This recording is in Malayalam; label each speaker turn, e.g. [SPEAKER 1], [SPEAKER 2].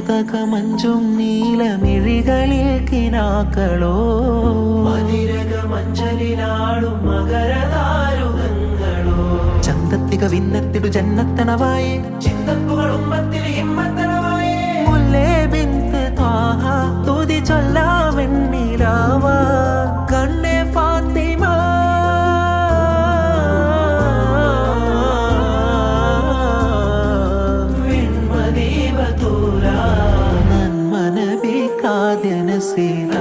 [SPEAKER 1] മരതകമഞ്ചും നീലമിഴികളിൽ കിനാക്കളോ മതിരകമഞ്ചലിലാടും മകരതാരുകങ്ങളോ ചന്തത്തിക വിന്നത്തിടു ജന്നത്തണവായേ ചിന്തപ്പുകൾ ഉമ്മത്തിൽ ഹിമ്മത്തണവായേ മുല്ലേ ബിന്ത് ത്വാഹ തുതി ചൊല്ലാവെണ്ണിലാവ കണ്ണേ ഫാത്തിമ നന്മനബി കാദ്യ നസീറ